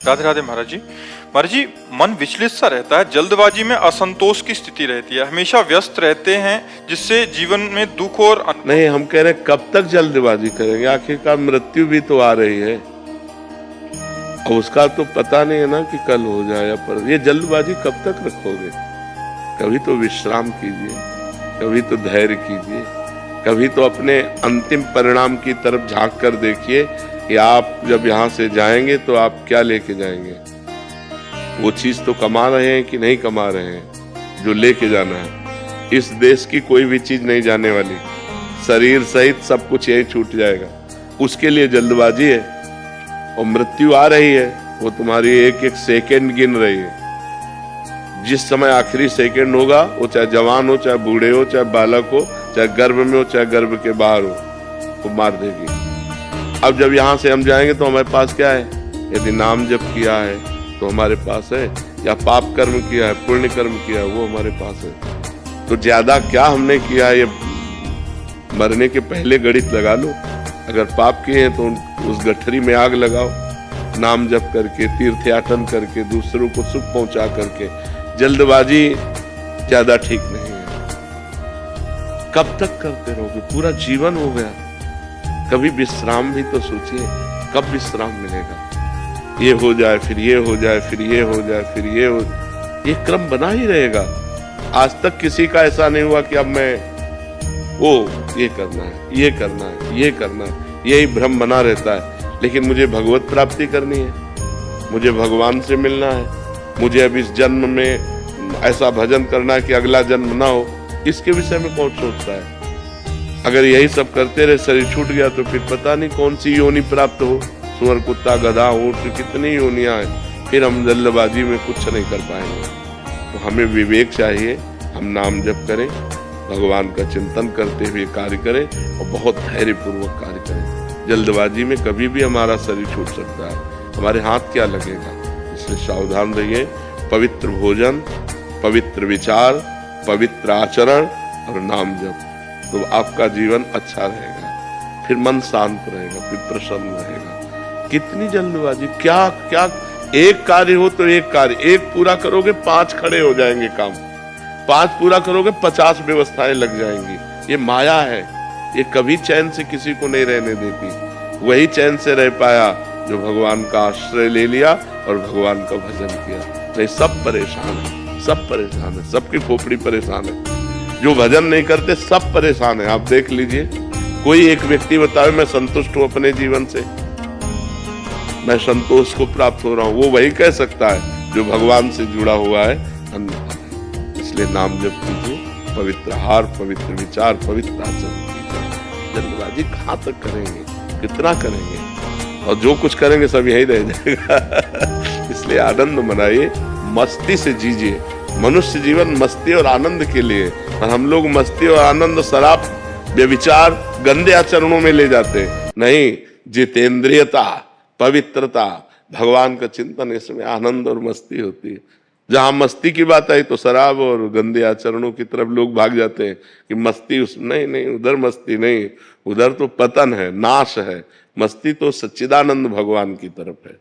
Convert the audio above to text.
राधे राधे महाराज जी। महाराज जी, मन विचलित सा रहता है, जल्दबाजी में असंतोष की स्थिति रहती है, हमेशा व्यस्त रहते हैं, जिससे जीवन में दुख और नहीं, हम कह रहे हैं कब तक जल्दबाजी करेंगे? आखिरकार मृत्यु भी तो आ रही है और उसका तो पता नहीं है ना कि कल हो जाए या पर। ये जल्दबाजी कब तक रखोगे? कभी तो विश्राम कीजिए, कभी तो धैर्य कीजिए, कभी तो अपने अंतिम परिणाम की तरफ झांक कर देखिए कि आप जब यहाँ से जाएंगे तो आप क्या लेके जाएंगे। वो चीज तो कमा रहे हैं कि नहीं कमा रहे हैं जो लेके जाना है। इस देश की कोई भी चीज नहीं जाने वाली, शरीर सहित सब कुछ यही छूट जाएगा। उसके लिए जल्दबाजी है और मृत्यु आ रही है, वो तुम्हारी एक एक सेकंड गिन रही है। जिस समय आखिरी सेकंड होगा, वो चाहे जवान हो, चाहे बूढ़े हो, चाहे बालक हो, चाहे गर्भ में हो, चाहे गर्भ के बाहर हो, वो मार देगी। अब जब यहाँ से हम जाएंगे तो हमारे पास क्या है? यदि नाम जप किया है तो हमारे पास है, या पाप कर्म किया है, पुण्य कर्म किया है, वो हमारे पास है। तो ज्यादा क्या हमने किया है, ये मरने के पहले गणित लगा लो। अगर पाप किए हैं तो उस गठरी में आग लगाओ, नाम जप करके, तीर्थयाटन करके, दूसरों को सुख पहुंचा करके। जल्दबाजी ज्यादा ठीक नहीं है। कब तक करते रहोगे? पूरा जीवन हो गया। कभी विश्राम भी तो सोचिए, कब विश्राम मिलेगा? ये हो जाए, फिर ये हो जाए, फिर ये हो जाए, फिर ये हो, ये क्रम बना ही रहेगा। आज तक किसी का ऐसा नहीं हुआ कि अब मैं वो ये करना है, ये करना है, ये करना है, यही भ्रम बना रहता है। लेकिन मुझे भगवत प्राप्ति करनी है, मुझे भगवान से मिलना है, मुझे अब इस जन्म में ऐसा भजन करना है कि अगला जन्म ना हो। इसके विषय में कौन सोचता है? अगर यही सब करते रहे, शरीर छूट गया तो फिर पता नहीं कौन सी योनि प्राप्त हो। सुअर, कुत्ता, गधा, ऊंट, कितनी योनियां हैं। फिर हम जल्दबाजी में कुछ नहीं कर पाएंगे। तो हमें विवेक चाहिए, हम नाम जप करें, भगवान का चिंतन करते हुए कार्य करें और बहुत धैर्यपूर्वक कार्य करें। जल्दबाजी में कभी भी हमारा शरीर छूट सकता है, हमारे हाथ क्या लगेगा। इसलिए सावधान रहिए। पवित्र भोजन, पवित्र विचार, पवित्र आचरण और नाम जप, तो आपका जीवन अच्छा रहेगा। फिर मन शांत रहेगा, फिर प्रसन्न रहेगा। कितनी जल्दबाजी, क्या क्या, एक कार्य हो तो एक कार्य, एक पूरा करोगे 5 खड़े हो जाएंगे काम, 5 पूरा करोगे 50 व्यवस्थाएं लग जाएंगी। ये माया है, ये कभी चैन से किसी को नहीं रहने देती। वही चैन से रह पाया जो भगवान का आश्रय ले लिया और भगवान का भजन किया। नहीं, सब परेशान है, सब परेशान है, सबकी खोपड़ी परेशान है। जो भजन नहीं करते सब परेशान है। आप देख लीजिए, कोई एक व्यक्ति बताए मैं संतुष्ट हूं अपने जीवन से, मैं संतोष को प्राप्त हो रहा हूं, वो वही कह सकता है जो भगवान से जुड़ा हुआ है। इसलिए नाम जप कीजिए, पवित्र आहार, पवित्र विचार, पवित्र आचरण कीजिए। जल्दबाजी कहाँ तक करेंगे, कितना करेंगे? और जो कुछ करेंगे सब यही रह जाएगा। इसलिए आनंद मनाइए, मस्ती से जीजिए। मनुष्य जीवन मस्ती और आनंद के लिए, और हम लोग मस्ती और आनंद शराब, व्यभिचार, गंदे आचरणों में ले जाते हैं। नहीं, जितेंद्रियता, पवित्रता, भगवान का चिंतन, इसमें आनंद और मस्ती होती है। जहां मस्ती की बात आई तो शराब और गंदे आचरणों की तरफ लोग भाग जाते हैं कि मस्ती उस, नहीं नहीं, उधर मस्ती नहीं, उधर तो पतन है, नाश है। मस्ती तो सच्चिदानंद भगवान की तरफ है।